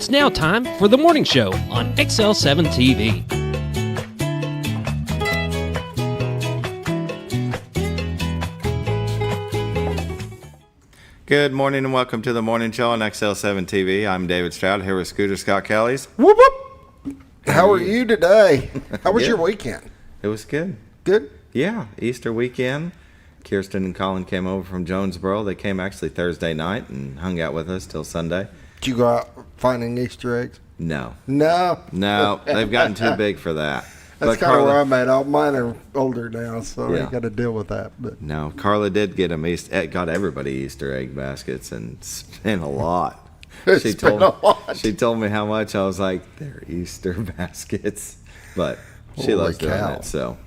It's now time for the morning show on XL7-TV. Good morning and welcome to the morning show on XL7-TV. I'm David Stroud here with Scooter Scott Kellys. Whoop whoop! How are you today? How was your weekend? It was good. Good? Yeah, Easter weekend. Kirsten and Colin came over from Jonesboro. They came actually Thursday night and hung out with us till Sunday. Did you go out finding Easter eggs? No. No? No, they've gotten too big for that. That's kind of where I'm at. All mine are older now, so Yeah. I got to deal with that. But No, Carla did get them got everybody Easter egg baskets and spent a lot. She told me how much. I was like, they're Easter baskets, but she loves doing it, so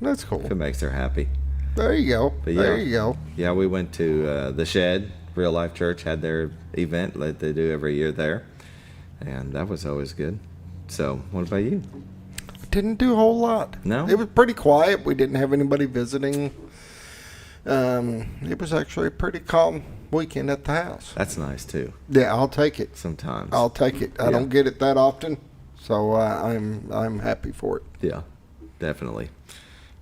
that's cool. it makes her happy. There you go. But there you go. Yeah, we went to the Shed. Real Life Church had their event like they do every year there, and that was always good. So, what about you? Didn't do a whole lot. No? It was pretty quiet. We didn't have anybody visiting. It was actually a pretty calm weekend at the house. That's nice too. Yeah, I'll take it. Sometimes I'll take it. I don't get it that often, so I'm happy for it. Yeah, definitely.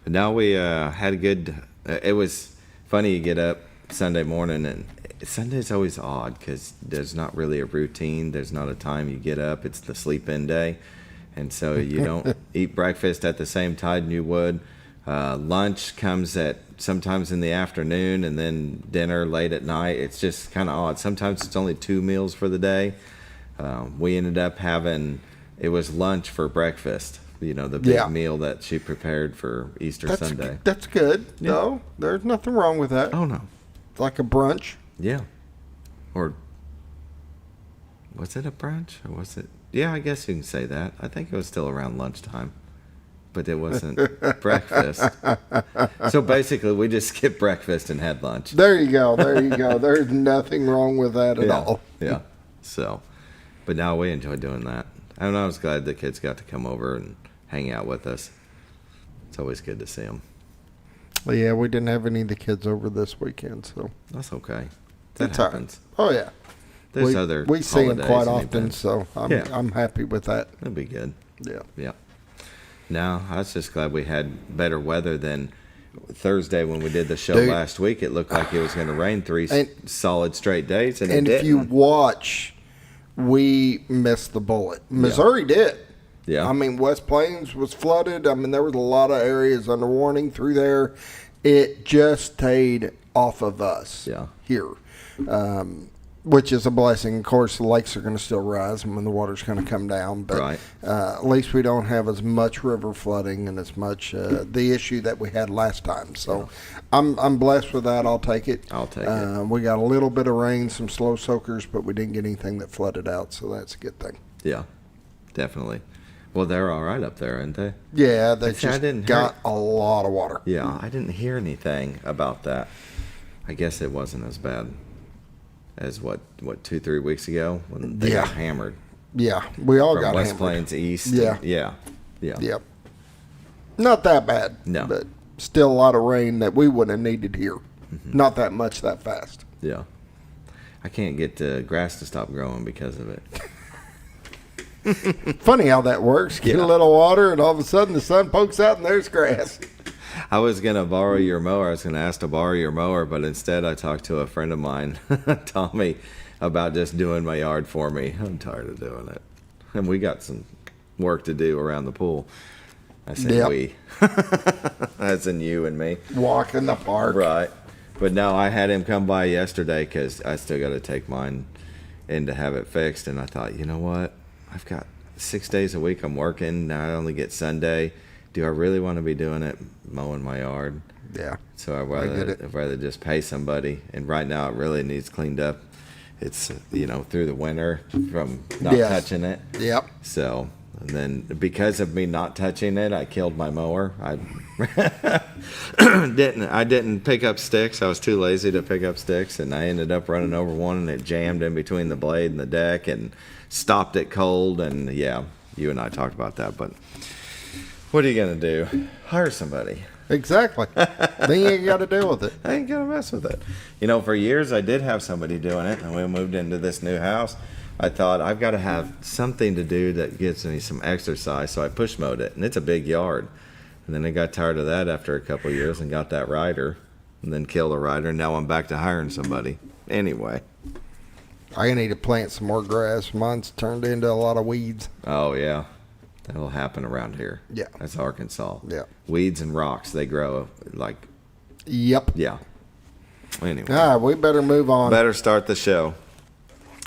But now we had a good. It was funny. You get up Sunday morning, and Sunday's always odd because there's not really a routine. There's not a time you get up. It's the sleep-in day, and so you don't eat breakfast at the same time you would. Lunch comes at sometimes in the afternoon, and then dinner late at night. It's just kind of odd. Sometimes it's only 2 meals for the day. We ended up having it was lunch for breakfast. You know, the big meal that she prepared for Easter Sunday. That's good. Yeah. No, there's nothing wrong with that. Oh no, It's like a brunch. yeah. Or was it a brunch or was it? Yeah, I guess you can say that. I think it was still around lunchtime, but it wasn't breakfast. So basically, we just skipped breakfast and had lunch. There you go. There you go. There's nothing wrong with that at all. Yeah. So, but now we enjoy doing that. And I was glad the kids got to come over and hang out with us. It's always good to see them. Well, yeah, we didn't have any of the kids over this weekend, so That's okay. That it's all right. happens. Oh yeah, There's other we see them holidays quite and often, events. so I'm happy with that. That'd be good. Yeah. Yeah. No, I was just glad we had better weather than Thursday when we did the show last week. It looked like it was going to rain three solid straight days, and it didn't. If you watch, we missed the bullet. Missouri did. Yeah. I mean, West Plains was flooded. I mean, there was a lot of areas under warning through there. It just stayed off of us here, which is a blessing. Of course, the lakes are going to still rise and when the water's going to come down. But at least we don't have as much river flooding and as much the issue that we had last time. So I'm blessed with that. I'll take it. I'll take it. We got a little bit of rain, some slow soakers, but we didn't get anything that flooded out, so that's a good thing. Yeah, definitely. Well, they're all right up there, aren't they? Yeah, they just got a lot of water. Yeah, I didn't hear anything about that. I guess it wasn't as bad as what 2-3 weeks ago when they got hammered. Yeah, we all got West hammered. Plains East. Yeah. Yep. Not that bad. No. But still a lot of rain that we wouldn't have needed here. Mm-hmm. Not that much that fast. Yeah. I can't get the grass to stop growing because of it. Funny how that works. Get a little water, and all of a sudden the sun pokes out, and there's grass. I was going to borrow your mower. I was going to ask to borrow your mower, but instead I talked to a friend of mine, Tommy, about just doing my yard for me. I'm tired of doing it. And we got some work to do around the pool. I said we. As in you and me. Walk in the park. Right. But no, I had him come by yesterday because I still got to take mine in to have it fixed. And I thought, you know what? I've got 6 days a week I'm working. Now I only get Sunday. Do I really want to be doing it, mowing my yard? Yeah. So I'd rather just pay somebody. And right now it really needs cleaned up. It's, through the winter from not touching it. Yep. So, and then because of me not touching it, I killed my mower. I didn't pick up sticks. I was too lazy to pick up sticks, and I ended up running over one, and it jammed in between the blade and the deck and stopped it cold. And yeah, you and I talked about that, but what are you going to do? Hire somebody. Exactly. Then you ain't got to deal with it. I ain't going to mess with it. For years I did have somebody doing it, and we moved into this new house. I thought I've got to have something to do that gives me some exercise, so I push mowed it, and it's a big yard. And then I got tired of that after a couple of years and got that rider, and then killed a rider, and now I'm back to hiring somebody. Anyway. I need to plant some more grass. Mine's turned into a lot of weeds. Oh, yeah. That'll happen around here. Yeah. That's Arkansas. Yeah. Weeds and rocks, they grow like... Yep. Yeah. Anyway. All right, we better move on. Better start the show.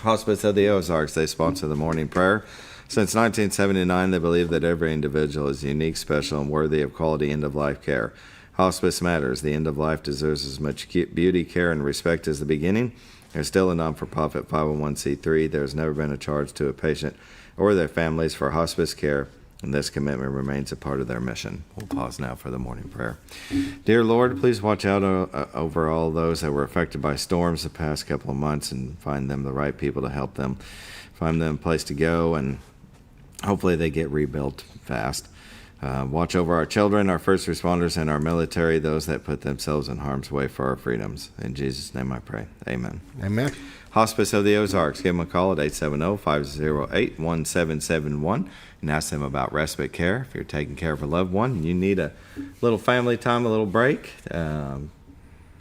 Hospice of the Ozarks, they sponsor the morning prayer. Since 1979, they believe that every individual is unique, special, and worthy of quality end-of-life care. Hospice matters. The end of life deserves as much beauty, care, and respect as the beginning. They're still a non-for-profit 501c3. There has never been a charge to a patient or their families for hospice care, and this commitment remains a part of their mission. We'll pause now for the morning prayer. Dear Lord, please watch out over all those that were affected by storms the past couple of months and find them the right people to help them, find them a place to go, and hopefully they get rebuilt fast. Watch over our children, our first responders, and our military, those that put themselves in harm's way for our freedoms. In Jesus' name I pray. Amen. Amen. Hospice of the Ozarks. Give them a call at 870-508-1771 and ask them about respite care. If you're taking care of a loved one and you need a little family time, a little break,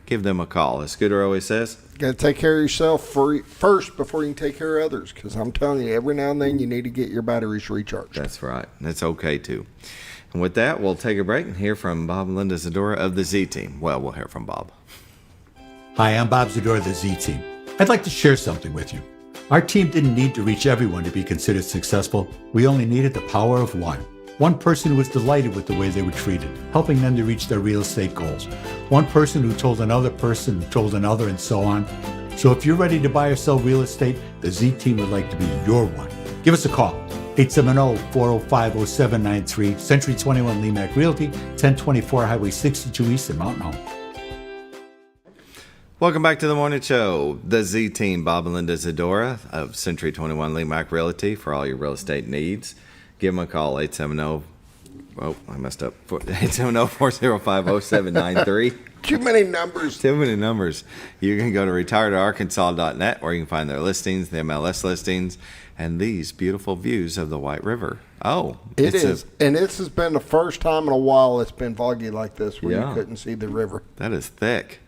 give them a call. As Scooter always says, You got to take care of yourself first before you can take care of others, because I'm telling you, every now and then you need to get your batteries recharged. That's right. That's okay, too. And with that, we'll take a break and hear from Bob and Linda Zadora of the Z-Team. Well, we'll hear from Bob. Hi, I'm Bob Zadora of the Z-Team. I'd like to share something with you. Our team didn't need to reach everyone to be considered successful. We only needed the power of one. One person who was delighted with the way they were treated, helping them to reach their real estate goals. One person who told another person who told another, and so on. So if you're ready to buy or sell real estate, the Z-Team would like to be your one. Give us a call. 870-405-0793, Century 21 Lemac Realty, 1024 Highway 62 East in Mountain Home. Welcome back to the morning show. The Z-Team, Bob and Linda Zadora of Century 21 Lemac Realty for all your real estate needs. Give them a call, 870-405-0793. Too many numbers. Too many numbers. You can go to retiredarkansas.net where you can find their listings, the MLS listings, and these beautiful views of the White River. Oh, it is. And this has been the first time in a while it's been foggy like this where you couldn't see the river. That is thick.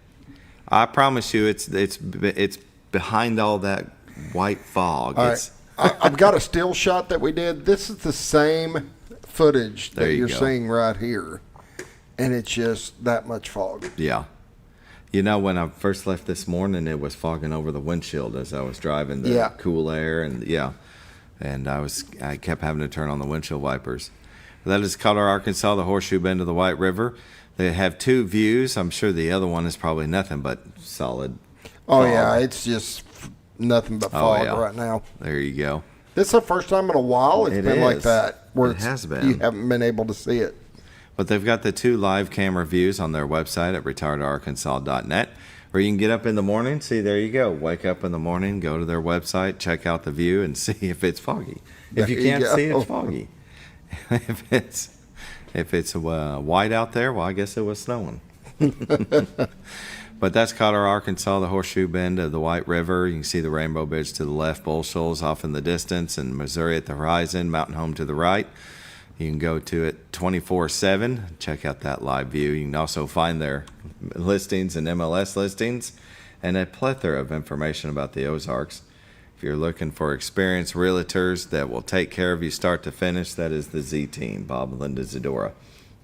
I promise you it's behind all that white fog. All right. I've got a still shot that we did. This is the same footage that you're seeing right here. And it's just that much fog. Yeah. You know, when I first left this morning, it was fogging over the windshield as I was driving the cool air. And I kept having to turn on the windshield wipers. That is Color, Arkansas, the horseshoe bend of the White River. They have two views. I'm sure the other one is probably nothing but solid fog. Yeah, it's just nothing but fog right now. There you go. This is the first time in a while it's been like that. Where it has been. You haven't been able to see it. But they've got the two live camera views on their website at retiredarkansas.net, where you can get up in the morning, see, there you go, wake up in the morning, go to their website, check out the view, and see if it's foggy. If you can't see, it's foggy. If it's white out there, well, I guess it was snowing. But that's Colorado, Arkansas, the horseshoe bend of the White River. You can see the Rainbow Bridge to the left, Bull Shoals off in the distance, and Missouri at the horizon, Mountain Home to the right. You can go to it 24/7, check out that live view. You can also find their listings and MLS listings and a plethora of information about the Ozarks. If you're looking for experienced realtors that will take care of you start to finish, that is the Z-Team, Bob and Linda Zadora.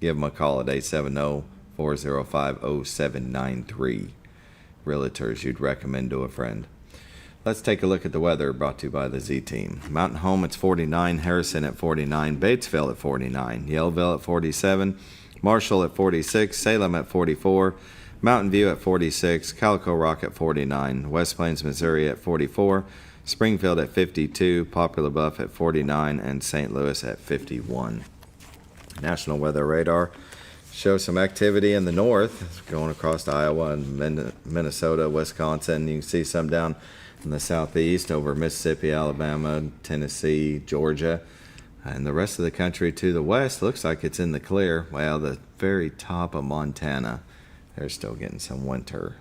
Give them a call at 870-405-0793. Realtors you'd recommend to a friend. Let's take a look at the weather brought to you by the Z-Team. Mountain Home at 49, Harrison at 49, Batesville at 49, Yellville at 47, Marshall at 46, Salem at 44, Mountain View at 46, Calico Rock at 49, West Plains, Missouri at 44, Springfield at 52, Poplar Bluff at 49, and St. Louis at 51. National Weather Radar shows some activity in the north, going across Iowa and Minnesota, Wisconsin. You can see some down in the southeast over Mississippi, Alabama, Tennessee, Georgia, and the rest of the country to the west looks like it's in the clear. Well, the very top of Montana, they're still getting some winter.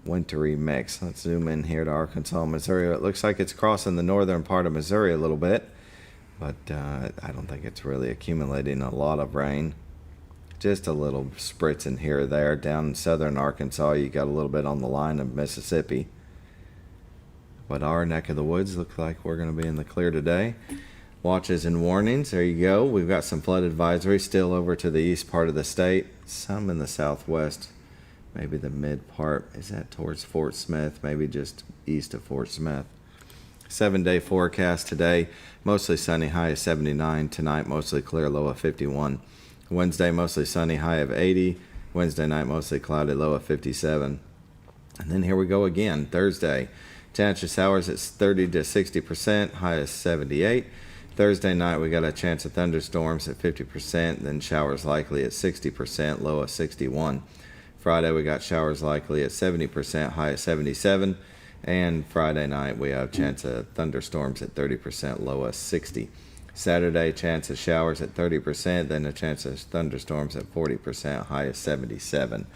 wintry mix. Let's zoom in here to Arkansas, Missouri. It looks like it's crossing the northern part of Missouri a little bit, but I don't think it's really accumulating a lot of rain. Just a little spritzing here or there. Down in southern Arkansas, you got a little bit on the line of Mississippi. But our neck of the woods looks like we're going to be in the clear today. Watches and warnings, there you go. We've got some flood advisory still over to the east part of the state. Some in the southwest, maybe the mid part. Is that towards Fort Smith? Maybe just east of Fort Smith. 7-day forecast today. Mostly sunny, high of 79. Tonight, mostly clear, low of 51. Wednesday, mostly sunny, high of 80. Wednesday night, mostly cloudy, low of 57. And then here we go again. Thursday, chance of showers at 30 to 60%, high of 78. Thursday night, we got a chance of thunderstorms at 50%, then showers likely at 60%, low of 61. Friday, we got showers likely at 70%, high of 77. And Friday night, we have a chance of thunderstorms at 30%, low of 60. Saturday, chance of showers at 30%, then a chance of thunderstorms at 40%, high of 77.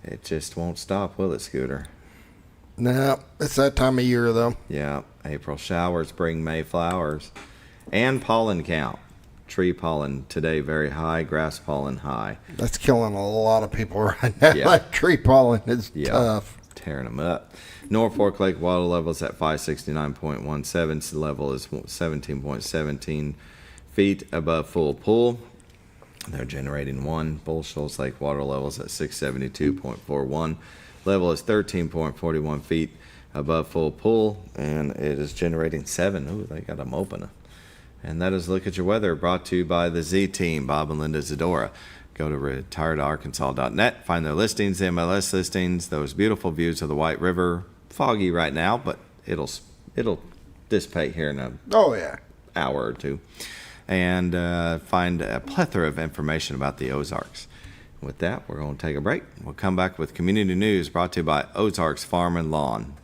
It just won't stop, will it, Scooter? No, it's that time of year, though. Yeah, April showers bring May flowers. And pollen count. Tree pollen today very high, grass pollen high. That's killing a lot of people right now. Yeah. Like tree pollen is tough. Tearing them up. Norfolk Lake water level is at 569.17. The level is 17.17 feet above full pool. They're generating 1. Bull Shoals Lake water level is at 672.41. Level is 13.41 feet above full pool, and it is generating 7. Ooh, they got them open. And that is Look at Your Weather, brought to you by the Z Team, Bob and Linda Zadora. Go to retiredarkansas.net, find their listings, the MLS listings, those beautiful views of the White River. Foggy right now, but it'll dissipate here in an hour or two. And find a plethora of information about the Ozarks. With that, we're going to take a break. We'll come back with community news brought to you by Ozarks Farm and Lawn.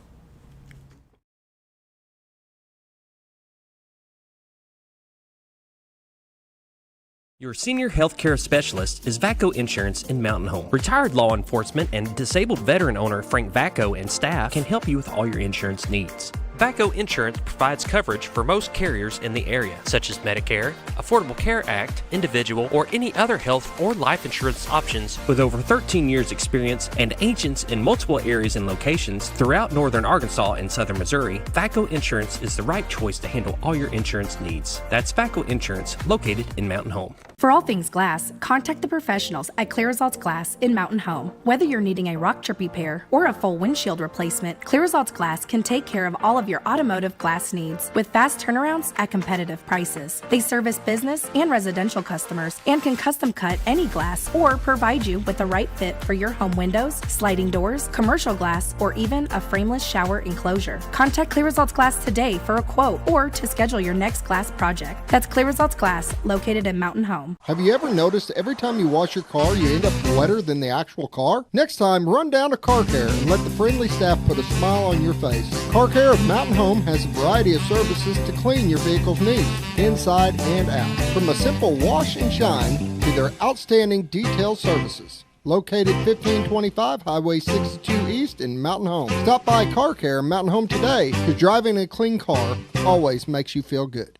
Your senior healthcare specialist is VACO Insurance in Mountain Home. Retired law enforcement and disabled veteran owner Frank VACO and staff can help you with all your insurance needs. VACO Insurance provides coverage for most carriers in the area, such as Medicare, Affordable Care Act, individual, or any other health or life insurance options. With over 13 years experience and agents in multiple areas and locations throughout northern Arkansas and southern Missouri, VACO Insurance is the right choice to handle all your insurance needs. That's VACO Insurance, located in Mountain Home. For all things glass, contact the professionals at Clear Results Glass in Mountain Home. Whether you're needing a rock chip repair or a full windshield replacement, Clear Results Glass can take care of all of your automotive glass needs with fast turnarounds at competitive prices. They service business and residential customers and can custom cut any glass or provide you with the right fit for your home windows, sliding doors, commercial glass, or even a frameless shower enclosure. Contact Clear Results Glass today for a quote or to schedule your next glass project. That's Clear Results Glass, located in Mountain Home. Have you ever noticed every time you wash your car, you end up wetter than the actual car? Next time, run down to Car Care and let the friendly staff put a smile on your face. Car Care of Mountain Home has a variety of services to clean your vehicle's needs, inside and out. From a simple wash and shine to their outstanding detail services. Located 1525 Highway 62 East in Mountain Home. Stop by Car Care in Mountain Home today, because driving a clean car always makes you feel good.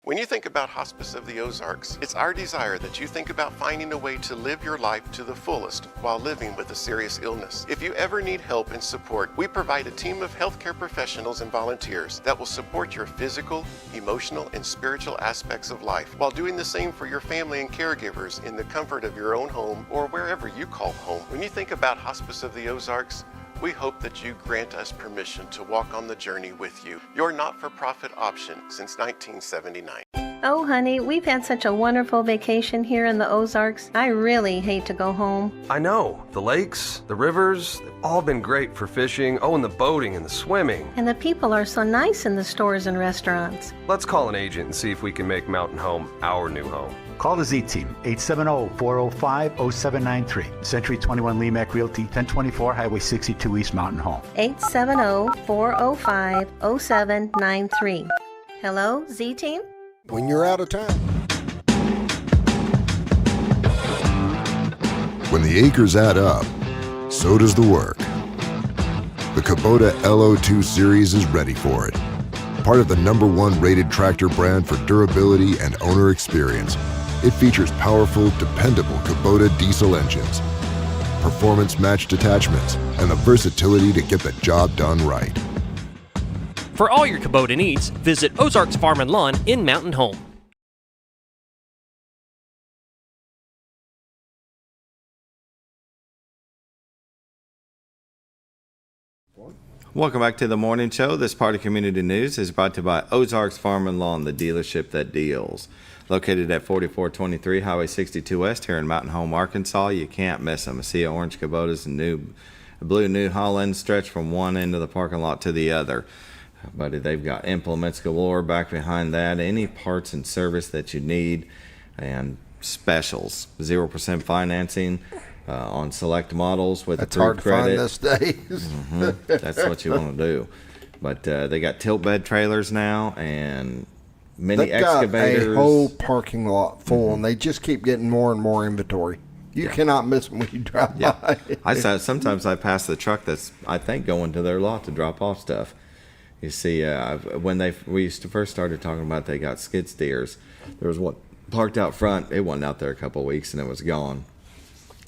When you think about Hospice of the Ozarks, it's our desire that you think about finding a way to live your life to the fullest while living with a serious illness. If you ever need help and support, we provide a team of healthcare professionals and volunteers that will support your physical, emotional, and spiritual aspects of life while doing the same for your family and caregivers in the comfort of your own home or wherever you call home. When you think about Hospice of the Ozarks, we hope that you grant us permission to walk on the journey with you. Your not-for-profit option since 1979. Oh, honey, we've had such a wonderful vacation here in the Ozarks. I really hate to go home. I know. The lakes, the rivers, they've all been great for fishing. Oh, and the boating and the swimming. And the people are so nice in the stores and restaurants. Let's call an agent and see if we can make Mountain Home our new home. Call the Z-Team, 870-405-0793. Century 21 Lemac Realty, 1024 Highway 62 East, Mountain Home. 870-405-0793. Hello, Z-Team? When you're out of town. When the acres add up, so does the work. The Kubota LO2 Series is ready for it. Part of the #1 rated tractor brand for durability and owner experience, it features powerful, dependable Kubota diesel engines, performance-matched attachments, and the versatility to get the job done right. For all your Kubota needs, visit Ozarks Farm and Lawn in Mountain Home. Welcome back to the morning show. This part of Community News is brought to you by Ozarks Farm and Lawn, the dealership that deals. Located at 4423 Highway 62 West here in Mountain Home, Arkansas. You can't miss them. A sea of orange Kubotas and blue New Holland stretch from one end of the parking lot to the other. Buddy, they've got implements galore back behind that. Any parts and service that you need, and specials. 0% financing on select models with That's approved hard credit. to find these days. That's what you want to do. But they got tilt bed trailers now and mini They've got excavators. a whole parking lot full, and they just keep getting more and more inventory. You cannot miss them when you drive by. Sometimes I pass the truck that's, I think, going to their lot to drop off stuff. You see, when we used to first started talking about they got skid steers, there was one parked out front. It wasn't out there a couple of weeks, and it was gone.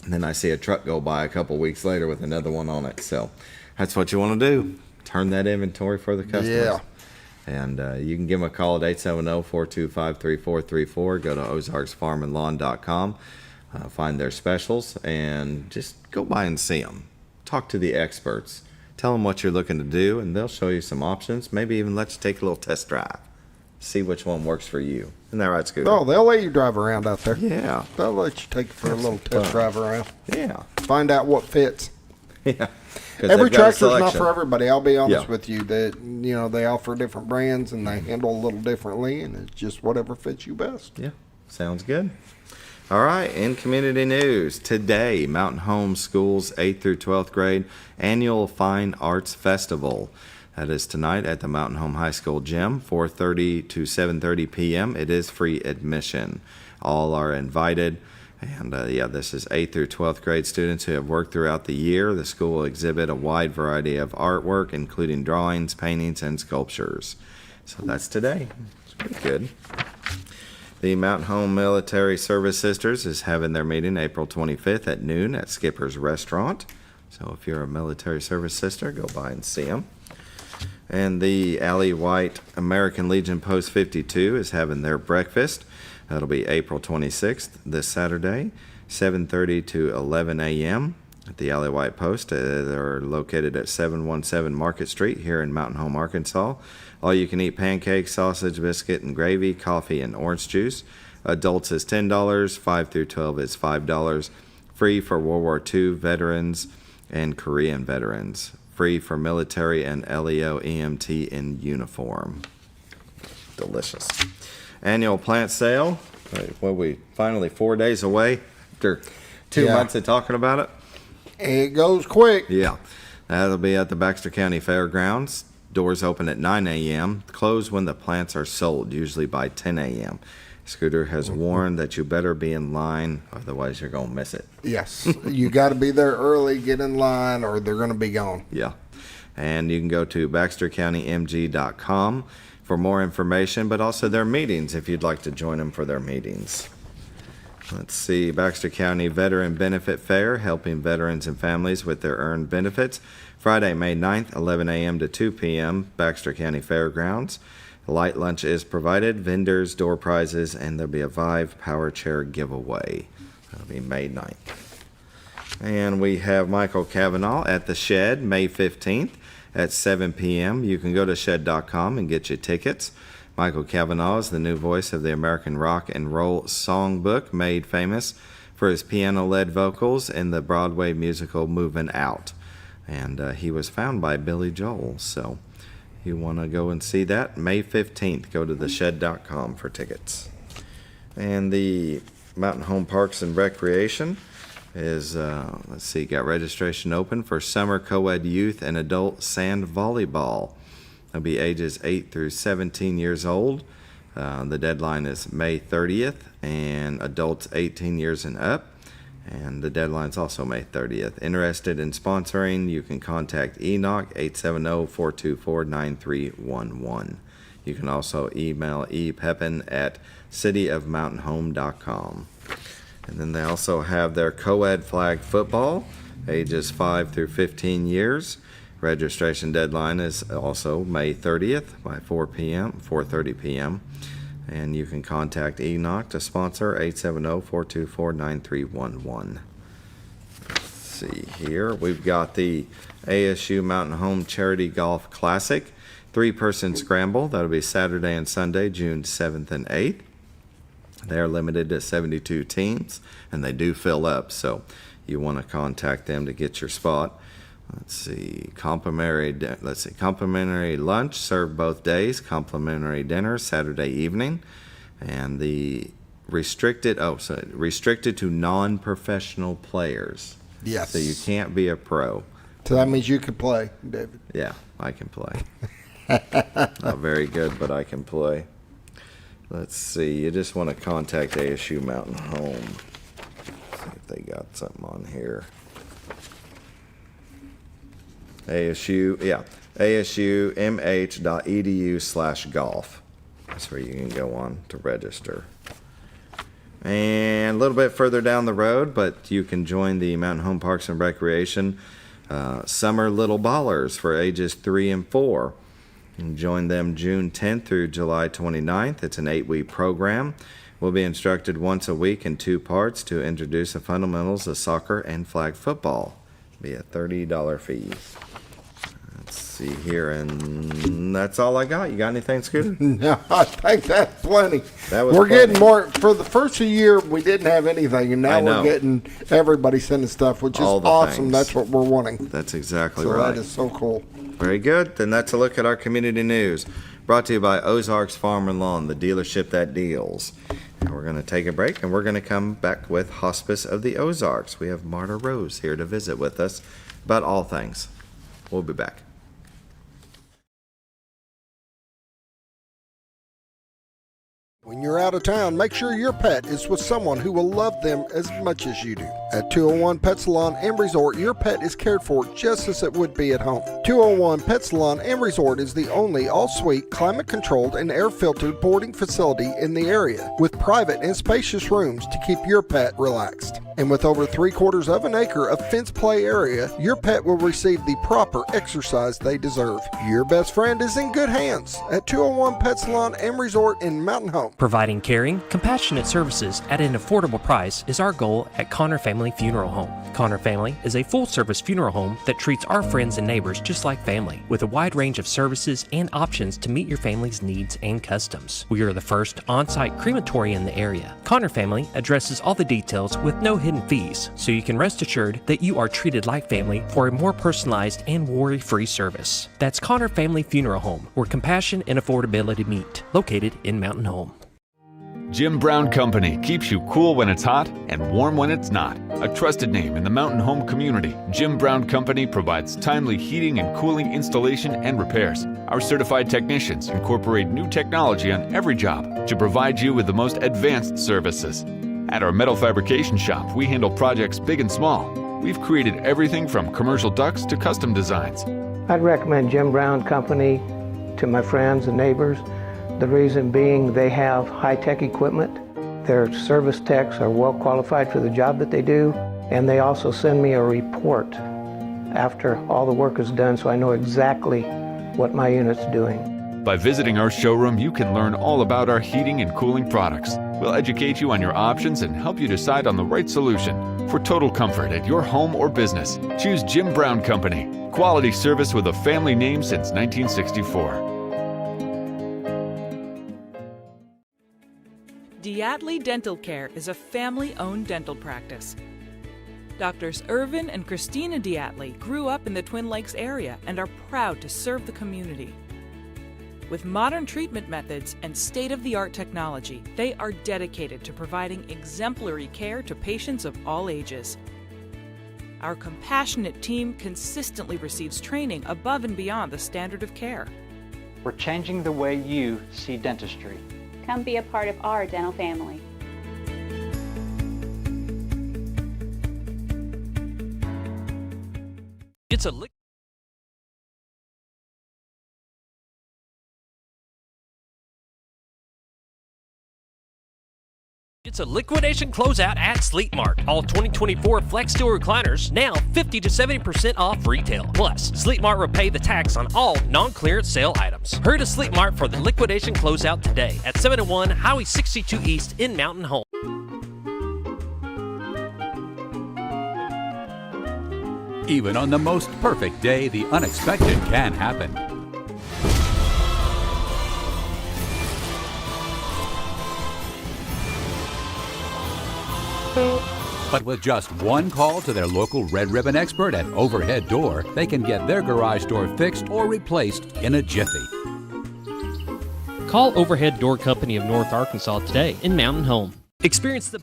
And then I see a truck go by a couple of weeks later with another one on it. So that's what you want to do. Turn that inventory for the customers. Yeah. And you can give them a call at 870-425-3434. Go to ozarksfarmandlawn.com. Find their specials and just go by and see them. Talk to the experts. Tell them what you're looking to do, and they'll show you some options. Maybe even let you take a little test drive. See which one works for you. Isn't that right, Scooter? Oh, they'll let you drive around out there. Yeah. They'll let you take it for a little test drive around. Yeah. Find out what fits. Yeah. Every tractor's not for everybody. I'll be honest Yeah. with you. That they offer different brands and they handle a little differently, and it's just whatever fits you best. Yeah. Sounds good. All right, in community news, today, Mountain Home School's 8th through 12th grade annual Fine Arts Festival. That is tonight at the Mountain Home High School gym, 4:30 to 7:30 p.m. It is free admission. All are invited. And this is 8th through 12th grade students who have worked throughout the year. The school will exhibit a wide variety of artwork, including drawings, paintings, and sculptures. So that's today. It's pretty good. The Mountain Home Military Service Sisters is having their meeting April 25th at noon at Skipper's Restaurant. So if you're a military service sister, go by and see them. And the Allie White American Legion Post 52 is having their breakfast. That'll be April 26th, this Saturday, 7:30 to 11 a.m. at the Allie White Post. They're located at 717 Market Street here in Mountain Home, Arkansas. All you can eat pancakes, sausage, biscuit, and gravy, coffee, and orange juice. Adults is $10, 5 through 12 is $5. Free for World War II veterans and Korean veterans. Free for military and LEO EMT in uniform. Delicious. Annual plant sale. We finally 4 days away after 2 months of talking about it. It goes quick. Yeah. That'll be at the Baxter County Fairgrounds. Doors open at 9 a.m. Close when the plants are sold, usually by 10 a.m. Scooter has warned that you better be in line, otherwise you're going to miss it. Yes. You got to be there early, get in line, or they're going to be gone. Yeah. And you can go to baxtercountymg.com for more information, but also their meetings if you'd like to join them for their meetings. Let's see, Baxter County Veteran Benefit Fair, helping veterans and families with their earned benefits. Friday, May 9th, 11 a.m. to 2 p.m., Baxter County Fairgrounds. A light lunch is provided, vendors, door prizes, and there'll be a Vive Power Chair giveaway. That'll be May 9th. And we have Michael Cavanaugh at the Shed, May 15th at 7 p.m. You can go to shed.com and get your tickets. Michael Cavanaugh is the new voice of the American Rock and Roll Songbook, made famous for his piano-led vocals in the Broadway musical Movin' Out. And he was found by Billy Joel. So you want to go and see that, May 15th. Go to theshed.com for tickets. And the Mountain Home Parks and Recreation is, got registration open for summer co-ed youth and adult sand volleyball. They'll be ages 8 through 17 years old. The deadline is May 30th, and adults 18 years and up. And the deadline's also May 30th. Interested in sponsoring, you can contact Enoch 870-424-9311. You can also email epepin at cityofmountainhome.com. And then they also have their co-ed flag football, ages 5 through 15 years. Registration deadline is also May 30th by 4:30 p.m. And you can contact Enoch to sponsor 870-424-9311. Let's see here. We've got the ASU Mountain Home Charity Golf Classic 3-person scramble. That'll be Saturday and Sunday, June 7th and 8th. They're limited to 72 teams, and they do fill up, so you want to contact them to get your spot. Let's see, complimentary lunch served both days, complimentary dinner Saturday evening, and the restricted to non-professional players. Yes. So you can't be a pro. So that means you can play, David. Yeah, I can play. Not very good, but I can play. Let's see, you just want to contact ASU Mountain Home. See if they got something on here. ASUMH.edu/golf. That's where you can go on to register. And a little bit further down the road, but you can join the Mountain Home Parks and Recreation Summer Little Ballers for ages 3 and 4. You can join them June 10th through July 29th. It's an 8-week program. We'll be instructed once a week in 2 parts to introduce the fundamentals of soccer and flag football. It'll be a $30 fee. Let's see here, and that's all I got. You got anything, Scooter? No, I think that's plenty. We're getting more. For the first of the year, we didn't have anything, and now we're getting everybody sending stuff, which is awesome. Things. That's what we're wanting. That's exactly right. That is so cool. Very good. Then that's a look at our community news. Brought to you by Ozarks Farm and Lawn, the dealership that deals. And we're going to take a break, and we're going to come back with Hospice of the Ozarks. We have Marta Rose here to visit with us about all things. We'll be back. When you're out of town, make sure your pet is with someone who will love them as much as you do. At 201 Pet Salon and Resort, your pet is cared for just as it would be at home. 201 Pet Salon and Resort is the only all-suite, climate-controlled, and air-filtered boarding facility in the area, with private and spacious rooms to keep your pet relaxed. And with over 3/4 of an acre of fenced play area, your pet will receive the proper exercise they deserve. Your best friend is in good hands at 201 Pet Salon and Resort in Mountain Home. Providing caring, compassionate services at an affordable price is our goal at Connor Family Funeral Home. Connor Family is a full-service funeral home that treats our friends and neighbors just like family, with a wide range of services and options to meet your family's needs and customs. We are the first on-site crematory in the area. Connor Family addresses all the details with no hidden fees, so you can rest assured that you are treated like family for a more personalized and worry-free service. That's Connor Family Funeral Home, where compassion and affordability meet, located in Mountain Home. Jim Brown Company keeps you cool when it's hot and warm when it's not. A trusted name in the mountain home community, Jim Brown Company provides timely heating and cooling installation and repairs. Our certified technicians incorporate new technology on every job to provide you with the most advanced services. At our metal fabrication shop, we handle projects big and small. We've created everything from commercial ducts to custom designs. I'd recommend Jim Brown Company to my friends and neighbors. The reason being they have high-tech equipment. Their service techs are well qualified for the job that they do, and they also send me a report after all the work is done so I know exactly what my unit's doing. By visiting our showroom, you can learn all about our heating and cooling products. We'll educate you on your options and help you decide on the right solution. For total comfort at your home or business, choose Jim Brown Company. Quality service with a family name since 1964. Diatley Dental Care is a family-owned dental practice. Doctors Irvin and Christina Diatley grew up in the Twin Lakes area and are proud to serve the community. With modern treatment methods and state-of-the-art technology, they are dedicated to providing exemplary care to patients of all ages. Our compassionate team consistently receives training above and beyond the standard of care. We're changing the way you see dentistry. Come be a part of our dental family. It's a It's a liquidation closeout at Sleep Mart. All 2024 Flex Steel recliners now 50 to 70% off retail. Plus, Sleep Mart will pay the tax on all non-clearance sale items. Hurry to Sleep Mart for the liquidation closeout today at 701 Highway 62 East in Mountain Home. Even on the most perfect day, the unexpected can happen. But with just one call to their local Red Ribbon expert at Overhead Door, they can get their garage door fixed or replaced in a jiffy. Call Overhead Door Company of North Arkansas today in Mountain Home. Experience the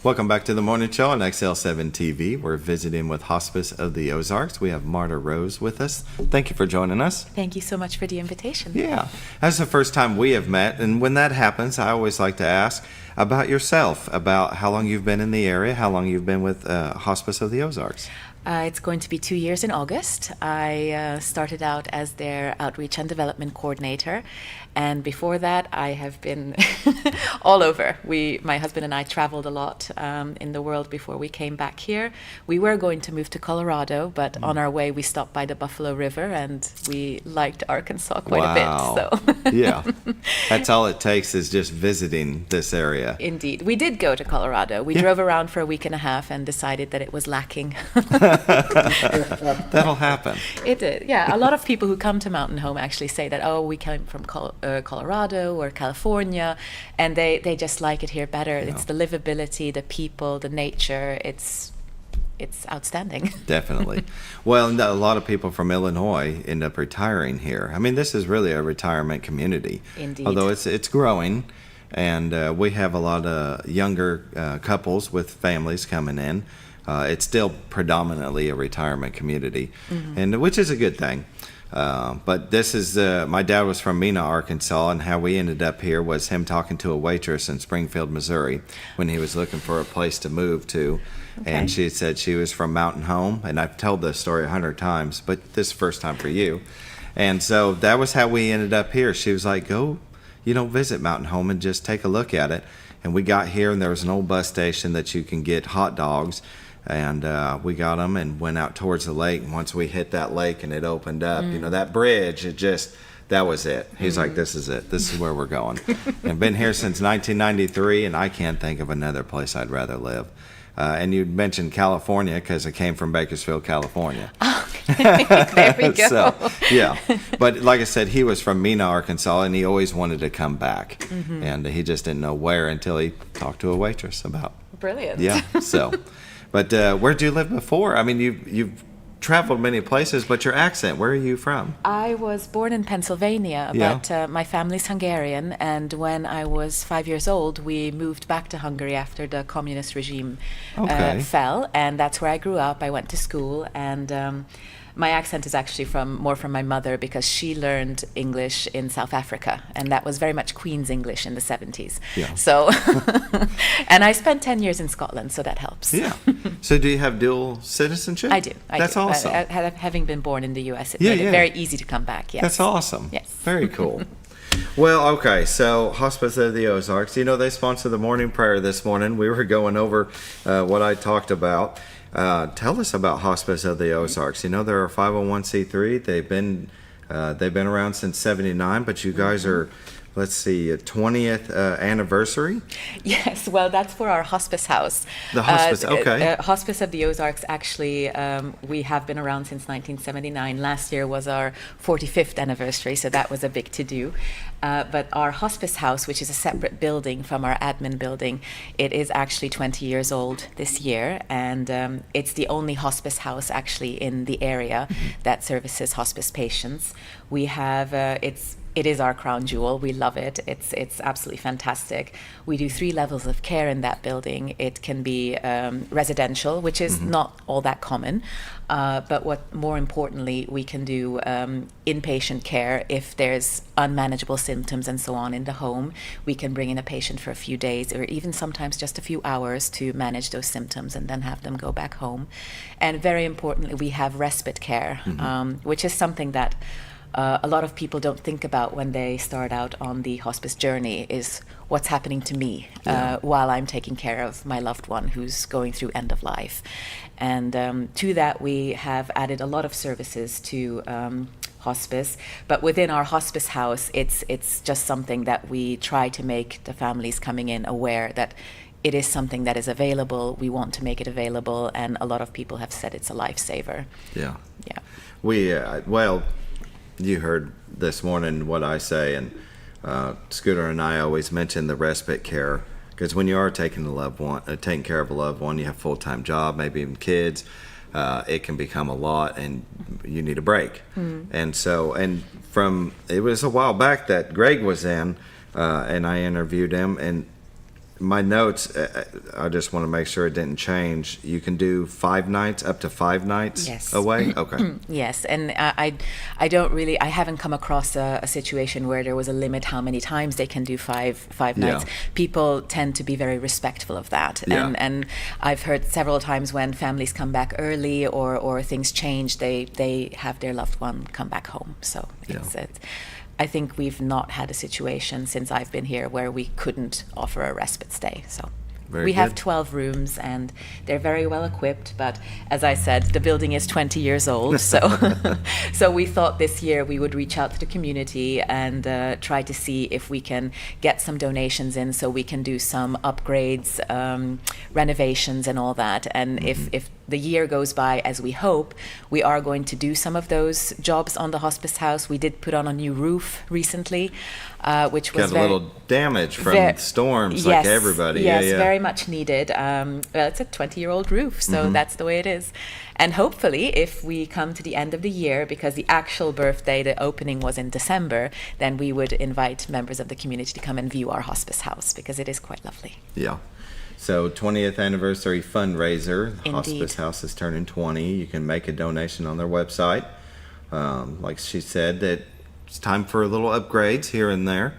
Welcome back to the morning show on XL7-TV. We're visiting with Hospice of the Ozarks. We have Marta Rose with us. Thank you for joining us. Thank you so much for the invitation. Yeah, that's the first time we have met, and when that happens, I always like to ask about yourself, about how long you've been in the area, how long you've been with Hospice of the Ozarks. It's going to be 2 years in August. I started out as their outreach and development coordinator, and before that, I have been all over. My husband and I traveled a lot in the world before we came back here. We were going to move to Colorado, but on our way, we stopped by the Buffalo River, and we liked Arkansas quite a bit. So Yeah, that's all it takes is just visiting this area. Indeed. We did go to Colorado. We drove around for a week and a half and decided that it was lacking. That'll happen. It did, yeah. A lot of people who come to Mountain Home actually say that, oh, we came from Colorado or California, and they just like it here better. Yeah. It's the livability, the people, the nature. It's outstanding. Definitely. Well, and a lot of people from Illinois end up retiring here. I mean, this is really a retirement community. Indeed. Although it's growing, and we have a lot of younger couples with families coming in. It's still predominantly a retirement community, and which is a good thing. But this is my dad was from Mena, Arkansas, and how we ended up here was him talking to a waitress in Springfield, Missouri, when he was looking for a place to move to. Okay. And she said she was from Mountain Home, and I've told this story 100 times, but this is the first time for you. And so that was how we ended up here. She was like, go, visit Mountain Home and just take a look at it. And we got here, and there was an old bus station that you can get hot dogs. And we got them and went out towards the lake. And once we hit that lake and it opened up, that bridge, that was it. He's like, this is it. This is where we're going. And been here since 1993, and I can't think of another place I'd rather live. And you mentioned California because I came from Bakersfield, California. Okay, there we go. So, yeah. But like I said, he was from Mena, Arkansas, and he always wanted to come back. And he just didn't know where until he talked to a waitress about. Brilliant. Yeah, so... But where'd you live before? I mean, you've traveled many places, but your accent, where are you from? I was born in Pennsylvania, but my family's Hungarian, and when I was 5 years old, we moved back to Hungary after the communist regime fell, and that's where I grew up. I went to school, and my accent is actually more from my mother because she learned English in South Africa, and that was very much Queen's English in the 70s. Yeah. So, and I spent 10 years in Scotland, so that helps. Yeah. So do you have dual citizenship? I do. That's awesome. Having been born in the U.S., it made it very easy to come back. Yes. That's awesome. Yes. Very cool. Well, okay, so Hospice of the Ozarks, they sponsor the morning prayer this morning. We were going over what I talked about. Tell us about Hospice of the Ozarks. They're a 501c3. They've been around since '79, but you guys are, let's see, 20th anniversary? Yes, well, that's for our hospice house. The hospice, okay. Hospice of the Ozarks, actually, we have been around since 1979. Last year was our 45th anniversary, so that was a big to-do. But our hospice house, which is a separate building from our admin building, it is actually 20 years old this year, and it's the only hospice house actually in the area that services hospice patients. We have, it's it is our crown jewel. We love it. It's absolutely fantastic. We do 3 levels of care in that building. It can be residential, which is not all that common, but what more importantly, we can do inpatient care if there's unmanageable symptoms and so on in the home. We can bring in a patient for a few days or even sometimes just a few hours to manage those symptoms and then have them go back home. And very importantly, we have respite care, which is something that a lot of people don't think about when they start out on the hospice journey, is what's happening to me while I'm taking care of my loved one who's going through end of life. And to that, we have added a lot of services to hospice, but within our hospice house, it's just something that we try to make the families coming in aware that it is something that is available. We want to make it available, and a lot of people have said it's a lifesaver. Yeah. Yeah. We, well, you heard this morning what I say, and Scooter and I always mention the respite care, because when you are taking taking care of a loved one, you have a full-time job, maybe even kids, it can become a lot, and you need a break. And so, it was a while back that Greg was in, and I interviewed him, and my notes, I just want to make sure it didn't change. You can do 5 nights, up to 5 nights away? Okay. Yes, and I haven't come across a situation where there was a limit how many times they can do five nights. People tend to be very respectful of that. And I've heard several times when families come back early or things change, they have their loved one come back home. So I think we've not had a situation since I've been here where we couldn't offer a respite stay. So we have 12 rooms and they're very well equipped, but as I said, the building is 20 years old. So we thought this year we would reach out to the community and try to see if we can get some donations in so we can do some upgrades, renovations and all that. And if the year goes by as we hope, we are going to do some of those jobs on the hospice house. We did put on a new roof recently, which was got a little damage from storms, like everybody. Yes, very much needed. Well, it's a 20-year-old roof, so that's the way it is. And hopefully, if we come to the end of the year, because the actual birthday, the opening was in December, then we would invite members of the community to come and view our hospice house, because it is quite lovely. Yeah. So 20th anniversary fundraiser. Indeed. Hospice House is turning 20. You can make a donation on their website. Like she said, that it's time for a little upgrades here and there.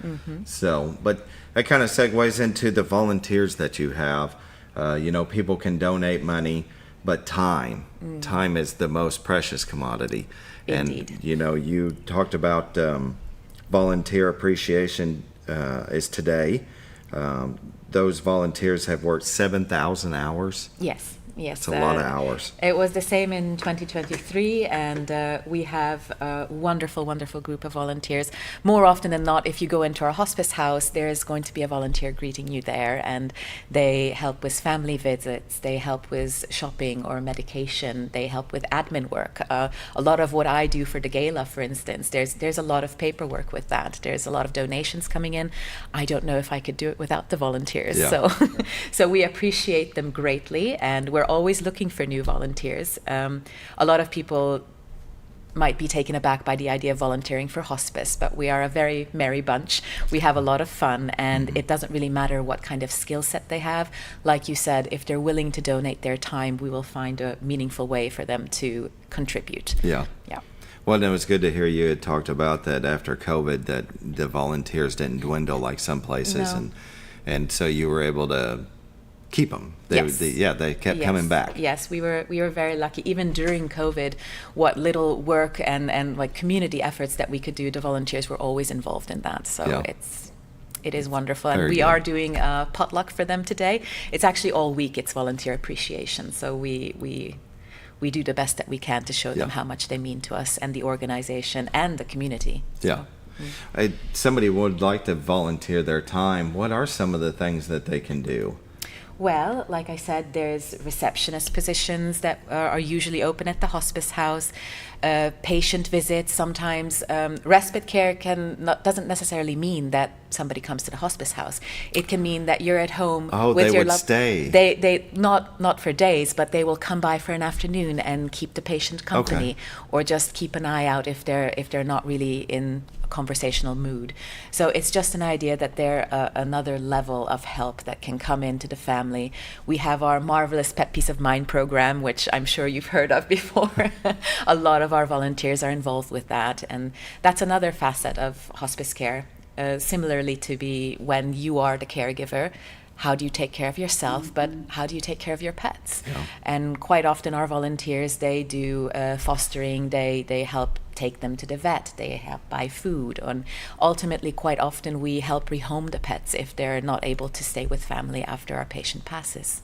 So, but that kind of segues into the volunteers that you have. People can donate money, but time is the most precious commodity. Indeed. And you talked about volunteer appreciation is today. Those volunteers have worked 7,000 hours. Yes. It's a lot of hours. It was the same in 2023, and we have a wonderful, wonderful group of volunteers. More often than not, if you go into our hospice house, there's going to be a volunteer greeting you there, and they help with family visits, they help with shopping or medication, they help with admin work. A lot of what I do for the gala, for instance, there's a lot of paperwork with that. There's a lot of donations coming in. I don't know if I could do it without the volunteers. So we appreciate them greatly, and we're always looking for new volunteers. A lot of people might be taken aback by the idea of volunteering for hospice, but we are a very merry bunch. We have a lot of fun, and it doesn't really matter what kind of skill set they have. Like you said, if they're willing to donate their time, we will find a meaningful way for them to contribute. Yeah. Well, it was good to hear you had talked about that after COVID, that the volunteers didn't dwindle like some places, and so you were able to keep them. They kept coming back. Yes, we were very lucky. Even during COVID, what little work and like community efforts that we could do, the volunteers were always involved in that. So it is wonderful. And we are doing a potluck for them today. It's actually all week. It's volunteer appreciation. So we do the best that we can to show them how much they mean to us and the organization and the community. So. Somebody would like to volunteer their time. What are some of the things that they can do? Well, like I said, there's receptionist positions that are usually open at the hospice house. patient visits. Sometimes respite care doesn't necessarily mean that somebody comes to the hospice house. It can mean that you're at home with they your would stay. They not for days, but they will come by for an afternoon and keep the patient company, or just keep an eye out if they're not really in a conversational mood. So it's just an idea that they're another level of help that can come into the family. We have our marvelous Pet Peace of Mind program, which I'm sure you've heard of before. A lot of our volunteers are involved with that, and that's another facet of hospice care. Similarly to be when you are the caregiver, how do you take care of yourself, but how do you take care of your pets? Yeah. And quite often our volunteers, they do fostering, they help take them to the vet, they help buy food, and ultimately quite often we help rehome the pets if they're not able to stay with family after our patient passes.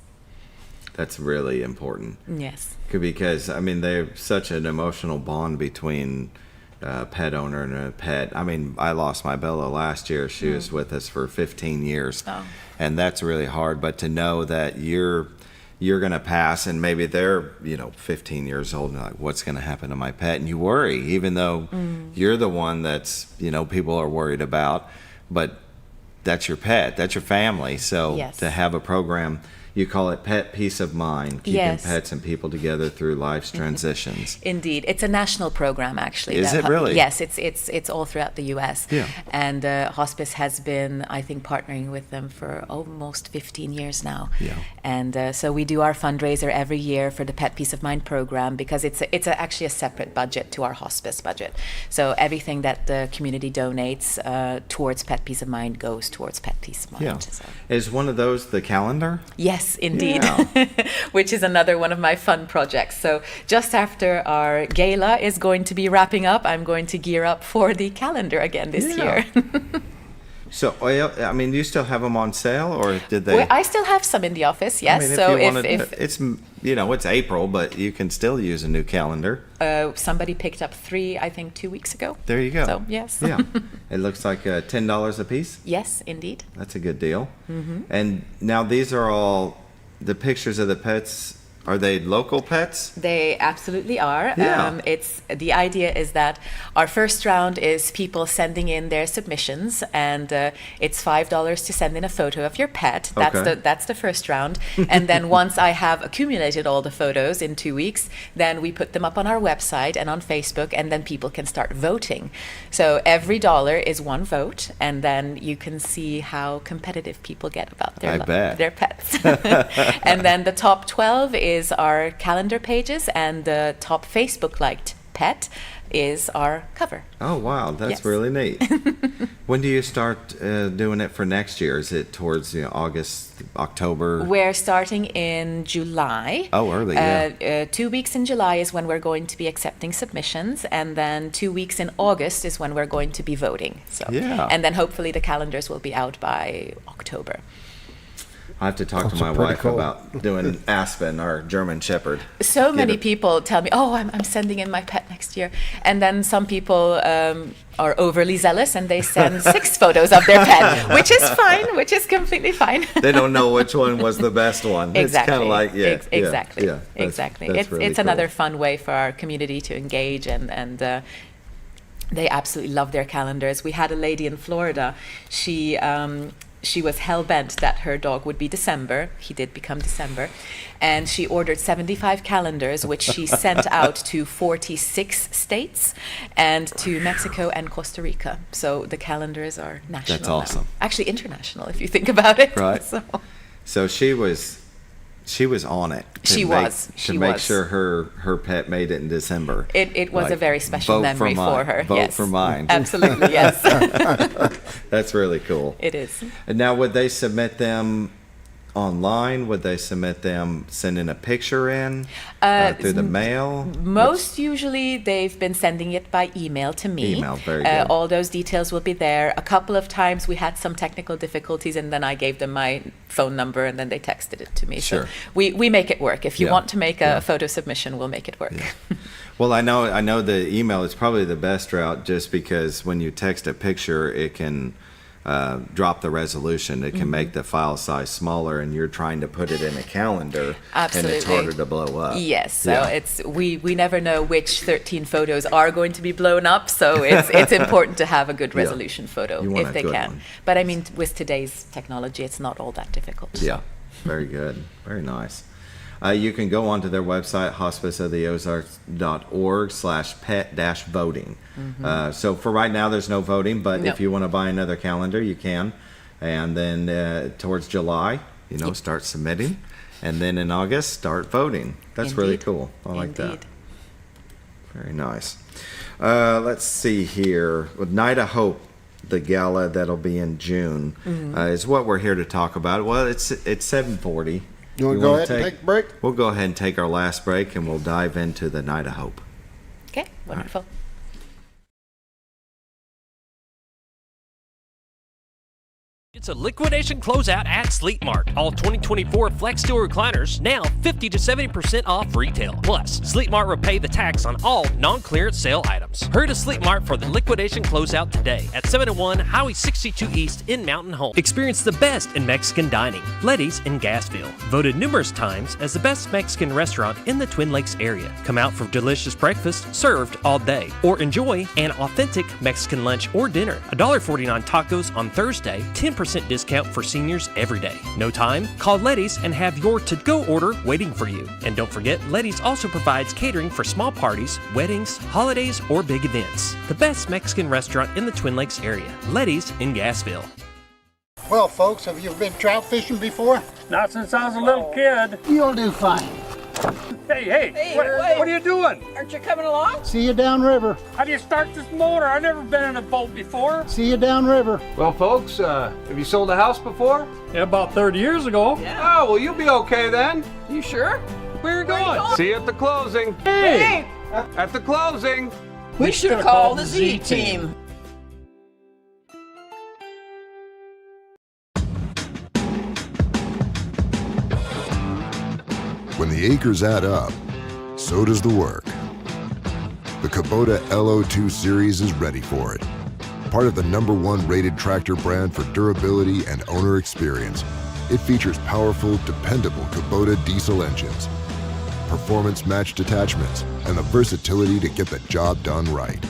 That's really important. Yes. Because, I mean, there's such an emotional bond between a pet owner and a pet. I mean, I lost my Bella last year. She was with us for 15 years. Oh. And that's really hard. But to know that you're going to pass, and maybe they're, 15 years old, and like, what's going to happen to my pet? And you worry, even though you're the one that's, people are worried about. But that's your pet. That's your family. So to have a program, you call it Pet Peace of Mind, keeping pets and people together through life's transitions. Indeed. It's a national program, actually. Is it really? Yes, it's all throughout the U.S. Yeah. And Hospice has been, I think, partnering with them for almost 15 years now. Yeah. And so we do our fundraiser every year for the Pet Peace of Mind program, because it's actually a separate budget to our hospice budget. So everything that the community donates towards Pet Peace of Mind goes towards Pet Peace of Mind. Yeah. So. Is one of those the calendar? Yes, indeed. Yeah. Which is another one of my fun projects. So just after our gala is going to be wrapping up, I'm going to gear up for the calendar again this year. So, I mean, do you still have them on sale, or did they? Well, I still have some in the office, yes. I mean, so if it's, it's April, but you can still use a new calendar. Somebody picked up 3, I think, 2 weeks ago. There you go. So, yes. Yeah. It looks like $10 a piece. Yes, indeed. That's a good deal. Mm-hmm. And now these are all the pictures of the pets. Are they local pets? They absolutely are. Yeah. The idea is that our first round is people sending in their submissions, and it's $5 to send in a photo of your pet. That's the first round. And then once I have accumulated all the photos in 2 weeks, then we put them up on our website and on Facebook, and then people can start voting. So every dollar is one vote, and then you can see how competitive people get about their pets. And then the top 12 is our calendar pages, and the top Facebook liked pet is our cover. Oh wow, that's really neat. When do you start doing it for next year? Is it towards August, October? We're starting in July. Oh, early, yeah. 2 weeks in July is when we're going to be accepting submissions, and then 2 weeks in August is when we're going to be voting. So, and then hopefully the calendars will be out by October. I have to talk to my wife about doing Aspen, our German Shepherd. So many people tell me, "Oh, I'm sending in my pet next year," and then some people are overly zealous and they send 6 photos of their pet, which is fine, which is completely fine. They don't know which one was the best one. Exactly. It's kind of like exactly. That's really it's cool. another fun way for our community to engage, and they absolutely love their calendars. We had a lady in Florida. She was hell-bent that her dog would be December. He did become December. And she ordered 75 calendars, which she sent out to 46 states and to Mexico and Costa Rica. So the calendars are national. That's awesome. Now. Actually international, if you think about it. Right. So she was on it. To make sure her pet made it in December. It was a very special memory for her. Vote for mine. Absolutely, yes. That's really cool. It is. And now, would they submit them online? Would they submit them sending a picture in through the mail? Most usually they've been sending it by email to me. Email, very good. All those details will be there. A couple of times we had some technical difficulties, and then I gave them my phone number, and then they texted it to me. Sure. So we make it work. If you want to make a photo submission, we'll make it work. Yeah. Well, I know the email is probably the best route, just because when you text a picture, it can drop the resolution. It can make the file size smaller, and you're trying to put it in a calendar, Absolutely. and it's harder to blow up. Yes, so it's we never know which 13 photos are going to be blown up, so it's important to have a good resolution photo if they can. One. But I mean, with today's technology, it's not all that difficult. Yeah, very good, very nice. You can go onto their website, hospiceoftheozarks.org/pet-voting. So for right now, there's no voting, but if you want to buy another calendar, you can. And then towards July, start submitting. And then in August, start voting. That's really cool. I like that. Very nice. Let's see here. With Night of Hope, the gala that'll be in June, is what we're here to talk about. Well, it's 7:40. You want to go ahead and take a break? We'll go ahead and take our last break, and we'll dive into the Night of Hope. Okay, wonderful. It's a liquidation closeout at Sleep Mart. All 2024 Flex Steel recliners now 50 to 70% off retail. Plus, Sleep Mart will pay the tax on all non-clearance sale items. Hurry to Sleep Mart for the liquidation closeout today at 701 Highway 62 East in Mountain Home. Experience the best in Mexican dining. Letty's in Gassville. Voted numerous times as the best Mexican restaurant in the Twin Lakes area. Come out for delicious breakfast served all day. Or enjoy an authentic Mexican lunch or dinner. $1.49 tacos on Thursday, 10% discount for seniors every day. No time? Call Letty's and have your to-go order waiting for you. And don't forget, Letty's also provides catering for small parties, weddings, holidays, or big events. The best Mexican restaurant in the Twin Lakes area. Letty's in Gassville. Well, folks, have you been trout fishing before? Not since I was a little kid. You'll do fine. Hey, what are you doing? Aren't you coming along? See you downriver. How do you start this motor? I've never been in a boat before. See you downriver. Well, folks, have you sold a house before? Yeah, about 30 years ago. Yeah. Oh, well, you'll be okay then. You sure? Where are you going? See you at the closing. Hey! At the closing. We should call the Z-Team. When the acres add up, so does the work. The Kubota LO2 series is ready for it. Part of the #1 rated tractor brand for durability and owner experience, it features powerful, dependable Kubota diesel engines, performance-matched attachments, and the versatility to get the job done right.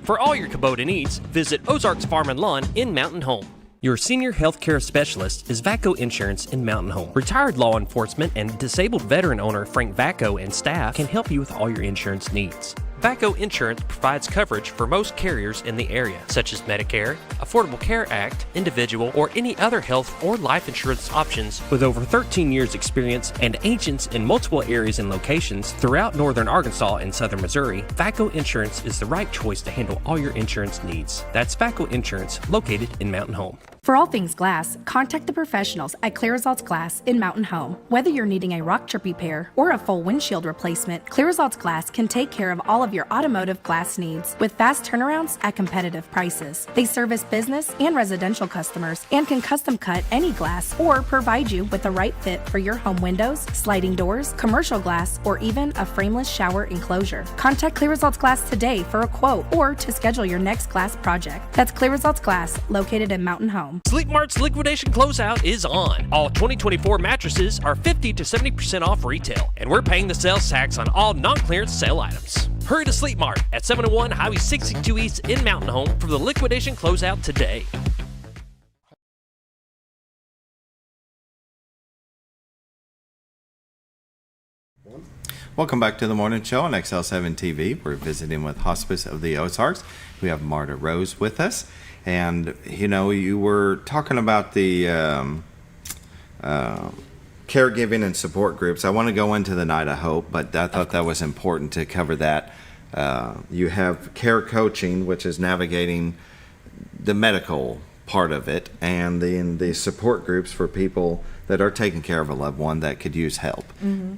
For all your Kubota needs, visit Ozarks Farm and Lawn in Mountain Home. Your senior healthcare specialist is VACO Insurance in Mountain Home. Retired law enforcement and disabled veteran owner Frank VACO and staff can help you with all your insurance needs. VACO Insurance provides coverage for most carriers in the area, such as Medicare, Affordable Care Act, individual, or any other health or life insurance options. With over 13 years experience and agents in multiple areas and locations throughout northern Arkansas and southern Missouri, VACO Insurance is the right choice to handle all your insurance needs. That's VACO Insurance, located in Mountain Home. For all things glass, contact the professionals at Clear Results Glass in Mountain Home. Whether you're needing a rock chip repair or a full windshield replacement, Clear Results Glass can take care of all of your automotive glass needs with fast turnarounds at competitive prices. They service business and residential customers and can custom cut any glass or provide you with the right fit for your home windows, sliding doors, commercial glass, or even a frameless shower enclosure. Contact Clear Results Glass today for a quote or to schedule your next glass project. That's Clear Results Glass, located in Mountain Home. Sleep Mart's liquidation closeout is on. All 2024 mattresses are 50 to 70% off retail, and we're paying the sales tax on all non-clearance sale items. Hurry to Sleep Mart at 701 Highway 62 East in Mountain Home for the liquidation closeout today. Welcome back to the morning show on XL7-TV. We're visiting with Hospice of the Ozarks. We have Marta Rose with us. And, you were talking about the caregiving and support groups. I want to go into the Night of Hope, but I thought that was important to cover that. You have care coaching, which is navigating the medical part of it, and then the support groups for people that are taking care of a loved one that could use help. Mm-hmm.